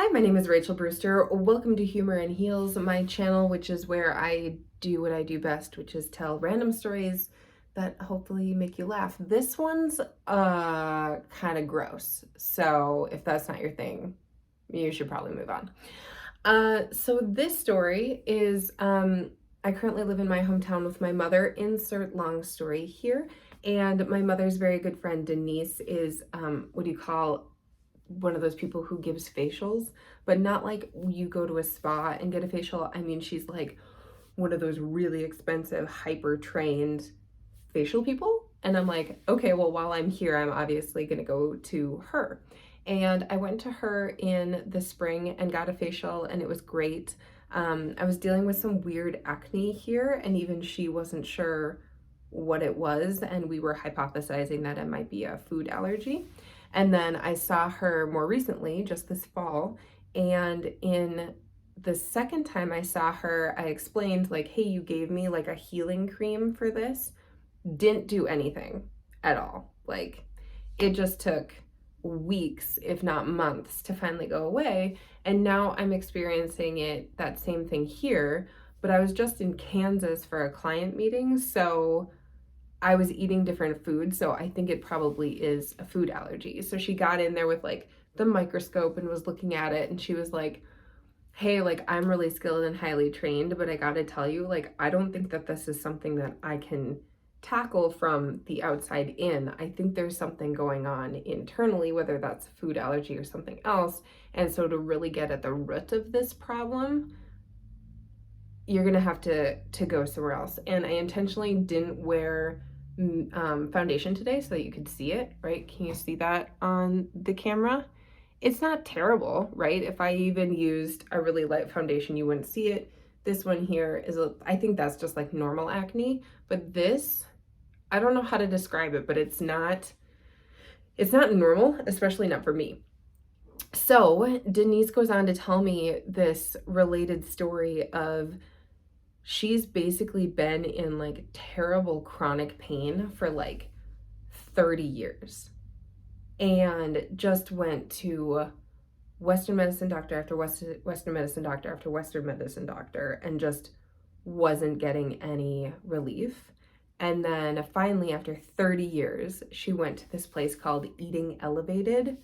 Hi, my name is Rachel Brewster. Welcome to Humor and Heels, my channel, which is where I do what I do best, which is tell random stories that hopefully make you laugh. This one's kind of gross, so if that's not your thing, you should probably move on. So this story is I currently live in my hometown with my mother. Insert long story here. And my mother's very good friend Denise is what do you call one of those people who gives facials, but not like you go to a spa and get a facial. I mean, she's like one of those really expensive, hyper trained facial people. And I'm like, okay, well, while I'm here, I'm obviously going to go to her. And I went to her in the spring and got a facial, and it was great. I was dealing with some weird acne here, and even she wasn't sure what it was, and we were hypothesizing that it might be a food allergy. And then I saw her more recently, just this fall, and in the second time I saw her, I explained like, hey, you gave me like a healing cream for this. Didn't do anything at all. Like, it just took weeks, if not months, to finally go away. And now I'm experiencing that same thing here, but I was just in Kansas for a client meeting, so I was eating different foods, so I think it probably is a food allergy. So she got in there with like the microscope and was looking at it, and she was like, hey, like, I'm really skilled and highly trained, but I gotta tell you, like, I don't think that this is something that I can tackle from the outside in. I think there's something going on internally, whether that's food allergy or something else. And so to really get at the root of this problem, you're gonna have to go somewhere else. And I intentionally didn't wear foundation today so that you could see it, right? Can you see that on the camera? It's not terrible, right? If I even used a really light foundation, you wouldn't see it. This one here is, I think that's just like normal acne, but this, I don't know how to describe it, but it's not normal, especially not for me. So Denise goes on to tell me this related story of she's basically been in like terrible chronic pain for like 30 years and just went to Western medicine doctor after Western medicine doctor after Western medicine doctor and just wasn't getting any relief. And then finally, after 30 years, she went to this place called Eating Elevated,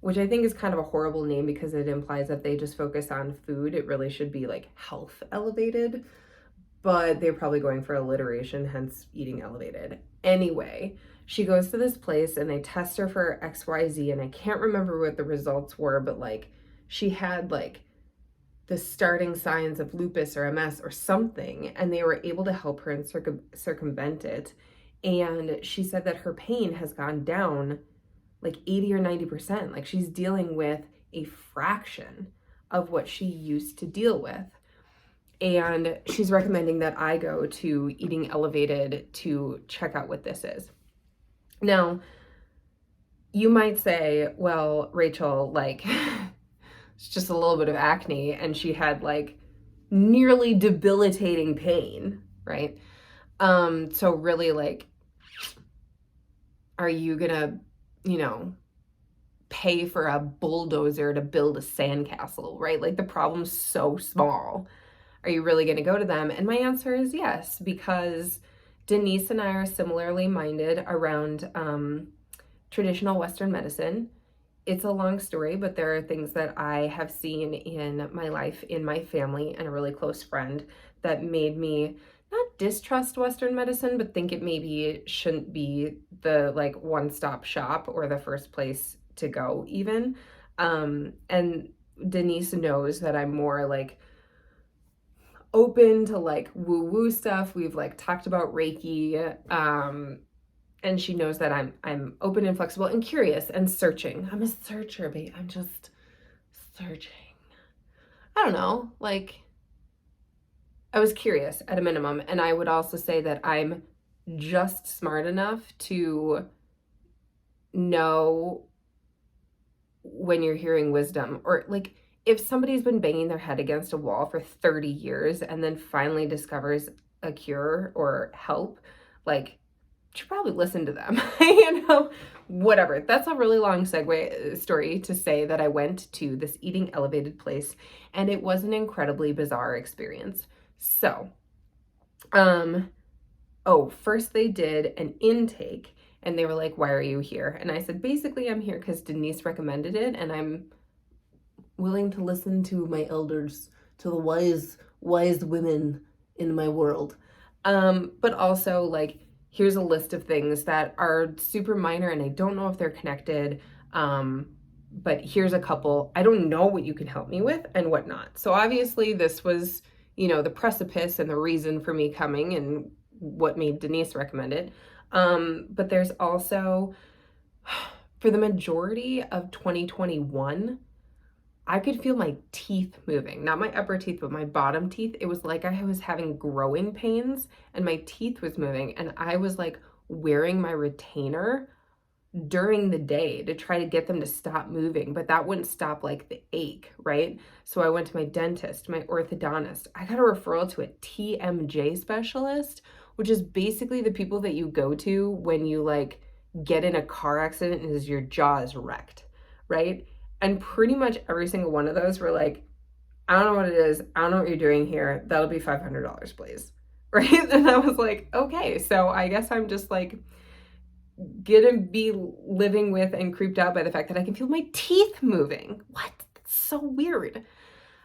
which I think is kind of a horrible name because it implies that they just focus on food. It really should be like health elevated, but they're probably going for alliteration, hence Eating Elevated. Anyway, she goes to this place and they test her for XYZ, and I can't remember what the results were, but like she had like the starting signs of lupus or MS or something, and they were able to help her and circumvent it. And she said that her pain has gone down like 80 or 90%. Like, she's dealing with a fraction of what she used to deal with. And she's recommending that I go to Eating Elevated to check out what this is. Now, you might say, well, Rachel, like, it's just a little bit of acne, and she had like nearly debilitating pain, right? So really, like, are you gonna, pay for a bulldozer to build a sandcastle, right? Like, the problem's so small. Are you really gonna go to them? And my answer is yes, because Denise and I are similarly minded around traditional Western medicine. It's a long story, but there are things that I have seen in my life, in my family, and a really close friend that made me not distrust Western medicine, but think it maybe shouldn't be the like one-stop shop or the first place to go even. And Denise knows that I'm more like open to like woo-woo stuff. We've like talked about Reiki, and she knows that I'm open and flexible and curious and searching. I'm a searcher, babe. I'm just searching. I don't know, like, I was curious at a minimum, and I would also say that I'm just smart enough to know when you're hearing wisdom, or like if somebody's been banging their head against a wall for 30 years and then finally discovers a cure or help, like, should probably listen to them. You know, whatever. That's a really long segue story to say that I went to this eating elevated place and it was an incredibly bizarre experience. So, first they did an intake and they were like, "Why are you here?" And I said, "Basically, I'm here because Denise recommended it and I'm willing to listen to my elders, to the wise women in my world." But also, like, here's a list of things that are super minor and I don't know if they're connected. But here's a couple. I don't know what you can help me with and what not. So obviously this was, the precipice and the reason for me coming and what made Denise recommend it. But there's also, for the majority of 2021, I could feel my teeth moving, not my upper teeth, but my bottom teeth. It was like I was having growing pains and my teeth was moving and I was like wearing my retainer during the day to try to get them to stop moving, but that wouldn't stop like the ache, right? So I went to my dentist, my orthodontist. I got a referral to a TMJ specialist, which is basically the people that you go to when you like get in a car accident and your jaw is wrecked, right? And pretty much every single one of those were like, "I don't know what it is. I don't know what you're doing here. That'll be $500, please." Right? And I was like, okay, so I guess I'm just like gonna be living with and creeped out by the fact that I can feel my teeth moving. What? That's so weird.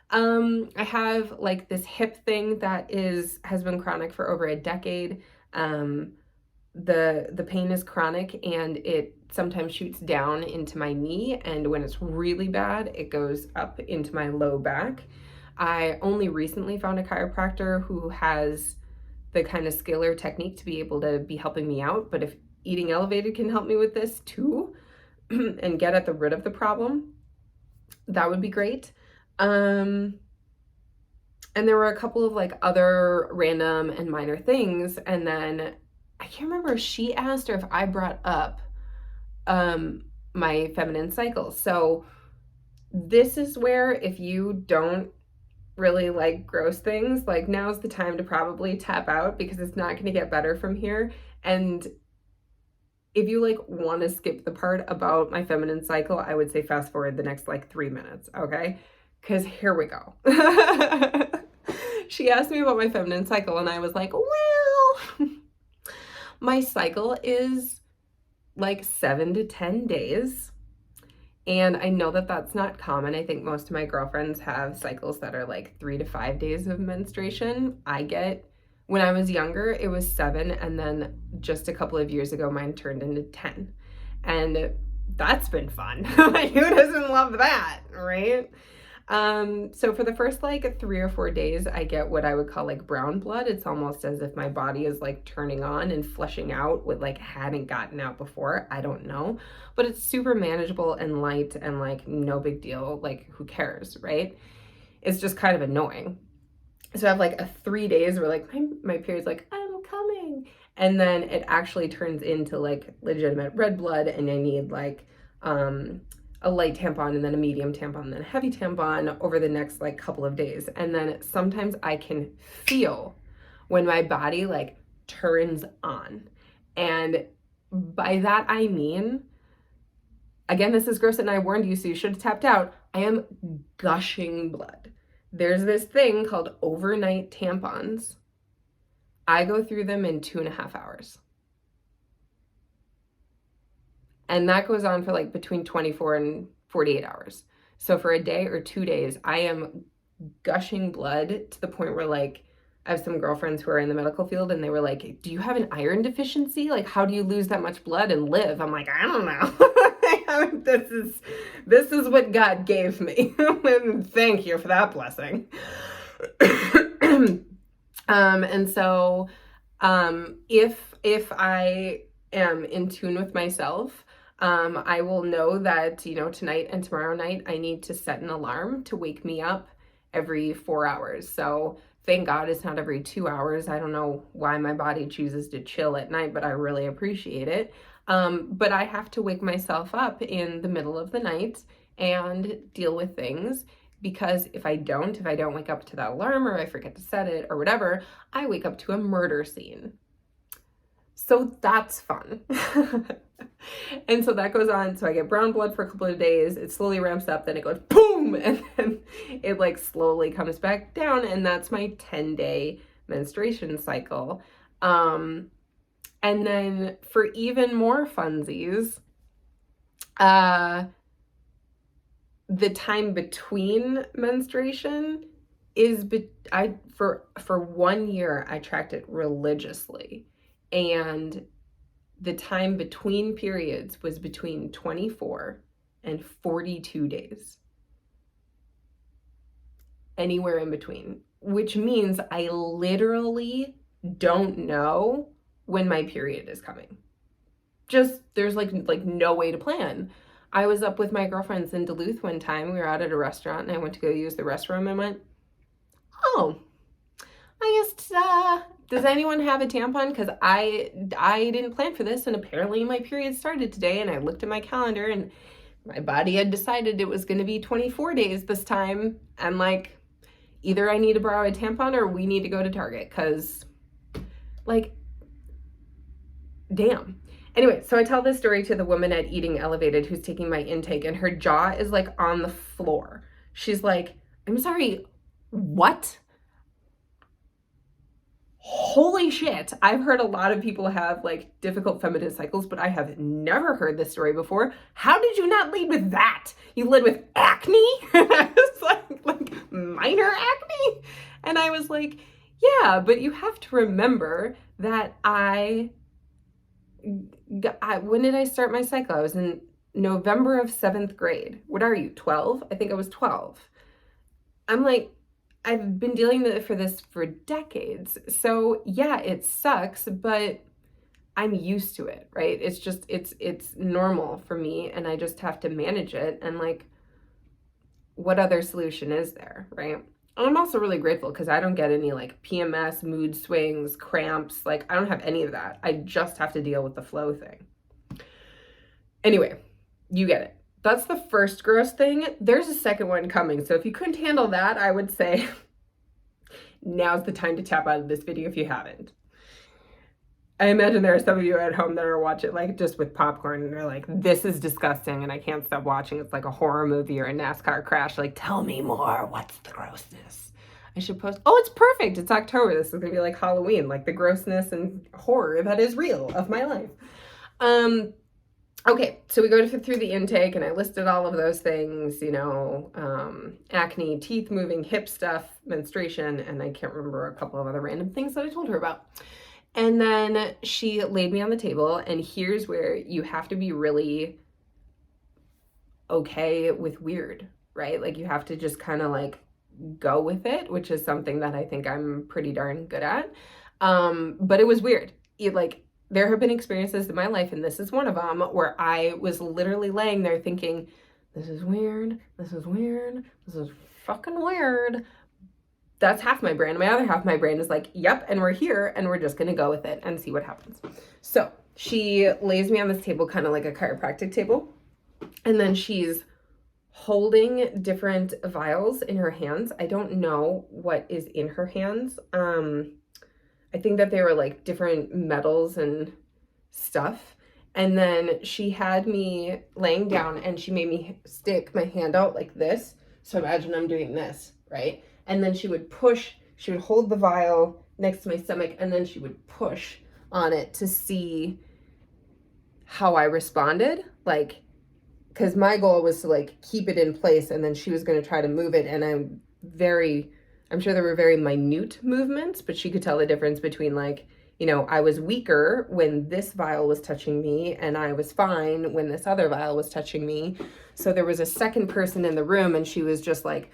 I have like this hip thing that has been chronic for over a decade. The pain is chronic and it sometimes shoots down into my knee, and when it's really bad it goes up into my low back. I only recently found a chiropractor who has the kind of skill or technique to be able to be helping me out, but if eating elevated can help me with this too and get at the root of the problem, that would be great. And there were a couple of like other random and minor things, and then I can't remember if she asked or if I brought up my feminine cycle. So this is where, if you don't really like gross things, like now's the time to probably tap out because it's not going to get better from here. And if you like want to skip the part about my feminine cycle, I would say fast forward the next like 3 minutes, okay? Because here we go. She asked me about my feminine cycle and I was like, well, my cycle is like 7 to 10 days. And I know that that's not common. I think most of my girlfriends have cycles that are like 3 to 5 days of menstruation. When I was younger, it was 7. And then just a couple of years ago, mine turned into 10. And that's been fun. Like, who doesn't love that, right? So for the first like 3 or 4 days, I get what I would call like brown blood. It's almost as if my body is like turning on and flushing out what like hadn't gotten out before. I don't know, but it's super manageable and light and like no big deal. Like, who cares, right? It's just kind of annoying. So I have like a 3 days where like my period's like, "I'm coming." And then it actually turns into like legitimate red blood and I need like, a light tampon and then a medium tampon and then a heavy tampon over the next like couple of days. And then sometimes I can feel when my body like turns on. And by that I mean, again, this is gross and I warned you, so you should have tapped out. I am gushing blood. There's this thing called overnight tampons. I go through them in 2.5 hours. And that goes on for like between 24 and 48 hours. So for a day or 2 days, I am gushing blood to the point where like I have some girlfriends who are in the medical field and they were like, "Do you have an iron deficiency? Like, how do you lose that much blood and live?" I'm like, "I don't know." This is what God gave me. And thank you for that blessing. And so if I am in tune with myself, I will know that, tonight and tomorrow night, I need to set an alarm to wake me up every 4 hours. So thank God it's not every 2 hours. I don't know why my body chooses to chill at night, but I really appreciate it. But I have to wake myself up in the middle of the night and deal with things, because if I don't wake up to that alarm or I forget to set it or whatever, I wake up to a murder scene. So that's fun. And so that goes on. So I get brown blood for a couple of days. It slowly ramps up. Then it goes boom. And then it like slowly comes back down. And that's my 10-day menstruation cycle. And then for even more funsies, the time between menstruation is for 1 year I tracked it religiously, and the time between periods was between 24 and 42 days, anywhere in between, which means I literally don't know when my period is coming. Just there's like no way to plan. I was up with my girlfriends in Duluth one time. We were out at a restaurant and I went to go use the restroom and went, oh, I guess, does anyone have a tampon? Because I didn't plan for this, and apparently my period started today, and I looked at my calendar and my body had decided it was going to be 24 days this time. I'm like, either I need to borrow a tampon or we need to go to Target, because like, damn. Anyway, so I tell this story to the woman at Eating Elevated who's taking my intake, and her jaw is like on the floor. She's like, I'm sorry, what? Holy shit. I've heard a lot of people have like difficult feminine cycles, but I have never heard this story before. How did you not lead with that? You led with acne? It's like minor acne? And I was like, yeah, but you have to remember that when did I start my cycle? I was in November of 7th grade. What are you, 12? I think I was 12. I'm like, I've been dealing with this for decades. So yeah, it sucks, but I'm used to it, right? It's just, it's normal for me, and I just have to manage it. And like, what other solution is there, right? And I'm also really grateful because I don't get any like PMS, mood swings, cramps. Like, I don't have any of that. I just have to deal with the flow thing. Anyway, you get it. That's the first gross thing. There's a second one coming. So if you couldn't handle that, I would say now's the time to tap out of this video if you haven't. I imagine there are some of you at home that are watching like just with popcorn and they're like, this is disgusting and I can't stop watching. It's like a horror movie or a NASCAR crash. Like, tell me more. What's the grossness? I should post. Oh, it's perfect. It's October. This is going to be like Halloween, like the grossness and horror that is real of my life. Okay, so we go through the intake and I listed all of those things, you know, acne, teeth moving, hip stuff, menstruation, and I can't remember a couple of other random things that I told her about. And then she laid me on the table, and here's where you have to be really okay with weird, right? Like, you have to just kind of like go with it, which is something that I think I'm pretty darn good at. But it was weird. There have been experiences in my life, and this is one of them, where I was literally laying there thinking, this is weird, this is weird, this is fucking weird. That's half my brain. My other half of my brain is like, yep, and we're here, and we're just gonna go with it and see what happens. So she lays me on this table, kind of like a chiropractic table, and then she's holding different vials in her hands. I don't know what is in her hands. I think that they were like different metals and stuff. And then she had me laying down and she made me stick my hand out like this. So imagine I'm doing this, right? And then she would hold the vial next to my stomach, and then she would push on it to see how I responded. Like, because my goal was to like keep it in place, and then she was going to try to move it. And I'm sure there were very minute movements, but she could tell the difference between like, you know, I was weaker when this vial was touching me and I was fine when this other vial was touching me. So there was a second person in the room, and she was just like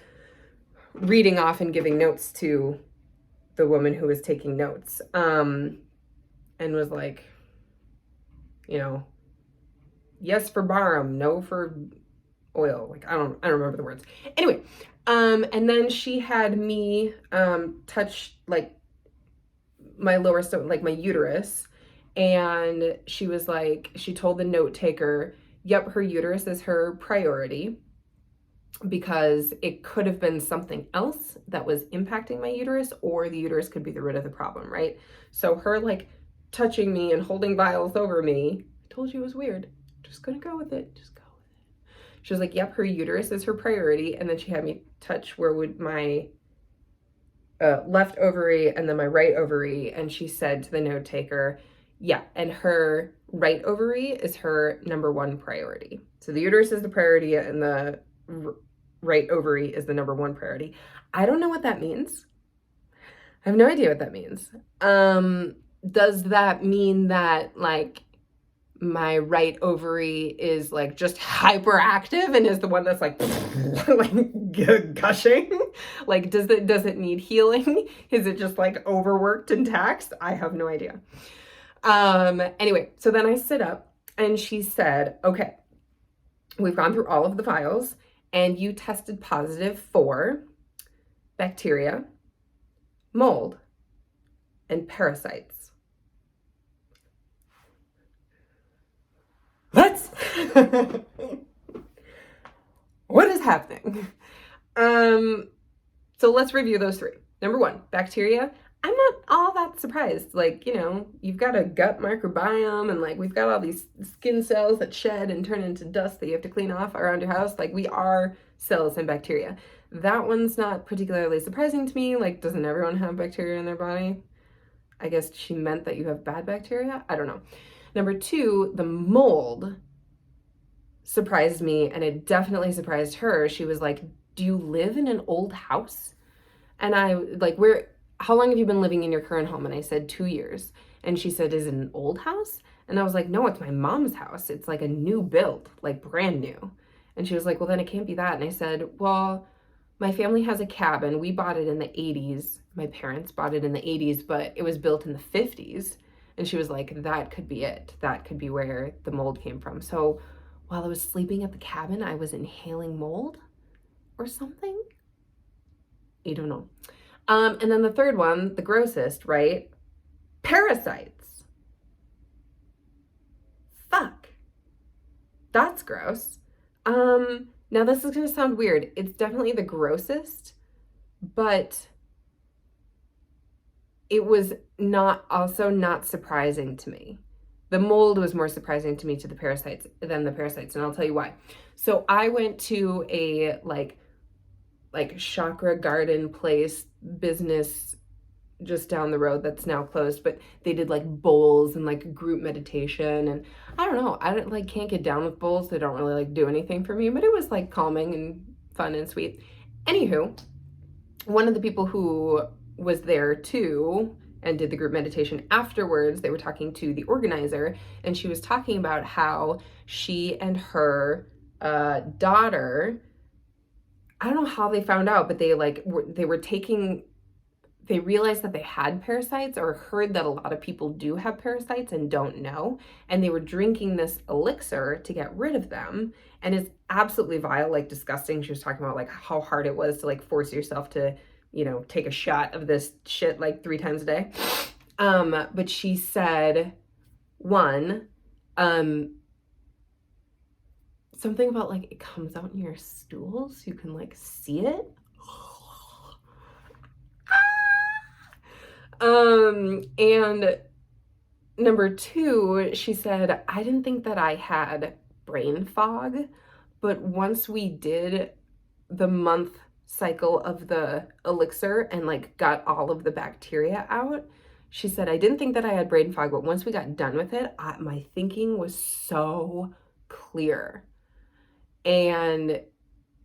reading off and giving notes to the woman who was taking notes, and was like, you know, yes for Barum, no for oil. Like, I don't remember the words. Anyway, and then she had me touch like my lower stomach, like my uterus, and she was like, she told the note taker, yep, her uterus is her priority because it could have been something else that was impacting my uterus, or the uterus could be the root of the problem, right? So her like touching me and holding vials over me. I told you it was weird. Just gonna go with it. Just go with it. She was like, yep, her uterus is her priority. And then she had me touch where would my left ovary and then my right ovary. And she said to the note taker, yeah, and her right ovary is her number one priority. So the uterus is the priority and the right ovary is the number one priority. I don't know what that means. I have no idea what that means. Does that mean that like my right ovary is like just hyperactive and is the one that's like like gushing? Like does it need healing? Is it just like overworked and taxed? I have no idea. Anyway, so then I sit up and she said, okay, we've gone through all of the files and you tested positive for bacteria, mold, and parasites. What is happening? So let's review those three. Number one, bacteria. I'm not all that surprised. Like, you know, you've got a gut microbiome and like we've got all these skin cells that shed and turn into dust that you have to clean off around your house. Like we are cells and bacteria. That one's not particularly surprising to me. Like, doesn't everyone have bacteria in their body? I guess she meant that you have bad bacteria. I don't know. Number two, the mold surprised me, and it definitely surprised her. She was like, do you live in an old house? And I like, how long have you been living in your current home? And I said 2 years. And she said, is it an old house? And I was like, no, it's my mom's house. It's like a new build, like brand new. And she was like, well, then it can't be that. And I said, well, my family has a cabin. We bought it in the 80s. My parents bought it in the 80s, but it was built in the 50s. And she was like, that could be it. That could be where the mold came from. So while I was sleeping at the cabin, I was inhaling mold or something. I don't know. And then the third one, the grossest, right? Parasites. Fuck. That's gross. Now this is gonna sound weird. It's definitely the grossest, but it was not surprising to me. The mold was more surprising to me than the parasites, and I'll tell you why. So I went to a like chakra garden place business just down the road that's now closed, but they did like bowls and like group meditation, and I don't know, I can't get down with bowls. They don't really like do anything for me, but it was like calming and fun and sweet. Anywho, one of the people who was there too and did the group meditation afterwards, they were talking to the organizer, and she was talking about how she and her daughter, I don't know how they found out, but they realized that they had parasites, or heard that a lot of people do have parasites and don't know, and they were drinking this elixir to get rid of them, and it's absolutely vile, like disgusting. She was talking about like how hard it was to like force yourself to, you know, take a shot of this shit like 3 times a day. But she said, one, something about like it comes out in your stools, you can like see it. And number two, she said, I didn't think that I had brain fog, but once we did the month cycle of the elixir and like got all of the bacteria out, she said, I didn't think that I had brain fog, but once we got done with it, my thinking was so clear. And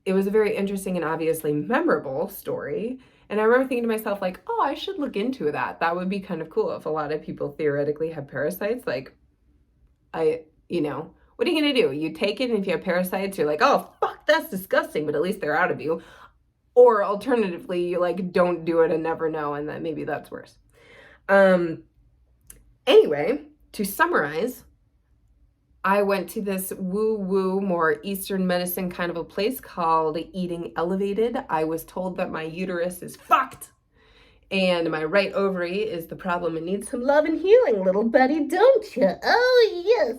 it was a very interesting and obviously memorable story. And I remember thinking to myself, like, oh, I should look into that. That would be kind of cool if a lot of people theoretically have parasites. Like, what are you going to do? You take it, and if you have parasites, you're like, oh, fuck, that's disgusting, but at least they're out of you. Or alternatively, you like don't do it and never know, and then maybe that's worse. Anyway, to summarize, I went to this woo-woo, more Eastern medicine kind of a place called Eating Elevated. I was told that my uterus is fucked and my right ovary is the problem and needs some love and healing, little buddy, don't you? Oh, yes.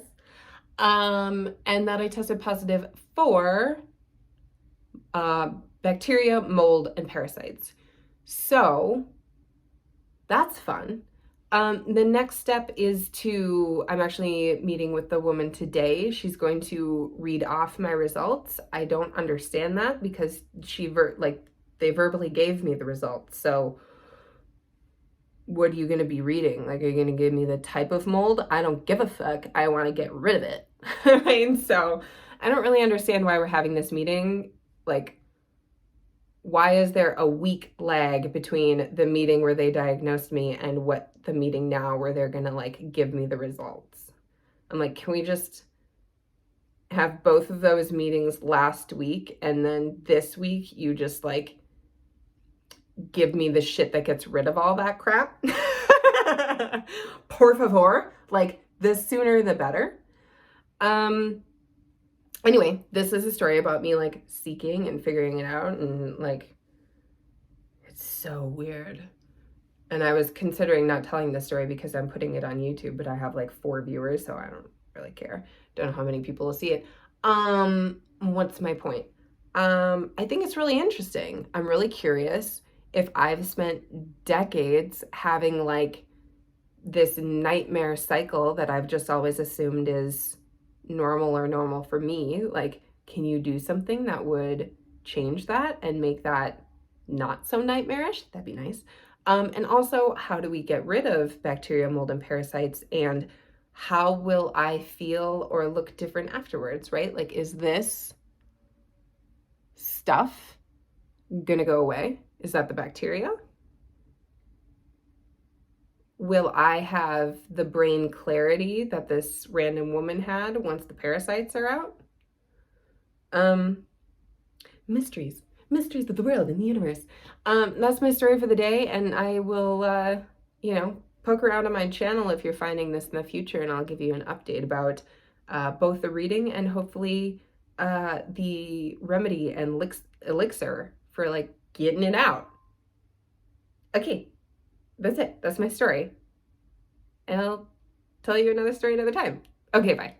And that I tested positive for bacteria, mold, and parasites. So that's fun. The next step is I'm actually meeting with the woman today. She's going to read off my results. I don't understand that because they verbally gave me the results. So what are you going to be reading? Like, are you going to give me the type of mold? I don't give a fuck. I want to get rid of it. Right? So I don't really understand why we're having this meeting. Like, why is there a week lag between the meeting where they diagnosed me and what the meeting now where they're gonna like give me the results? I'm like, can we just have both of those meetings last week and then this week you just like give me the shit that gets rid of all that crap? Por favor. Like, the sooner the better. Anyway, this is a story about me like seeking and figuring it out, and like it's so weird. And I was considering not telling this story because I'm putting it on YouTube, but I have like 4 viewers, so I don't really care. Don't know how many people will see it. What's my point? I think it's really interesting. I'm really curious if I've spent decades having like this nightmare cycle that I've just always assumed is normal for me. Like, can you do something that would change that and make that not so nightmarish? That'd be nice. And also, how do we get rid of bacteria, mold, and parasites? And how will I feel or look different afterwards, right? Like, is this stuff gonna go away? Is that the bacteria? Will I have the brain clarity that this random woman had once the parasites are out? Mysteries of the world and the universe. That's my story for the day, and I will, poke around on my channel if you're finding this in the future, and I'll give you an update about both the reading and hopefully the remedy and elixir for like getting it out. Okay, that's it. That's my story. And I'll tell you another story another time. Okay, bye.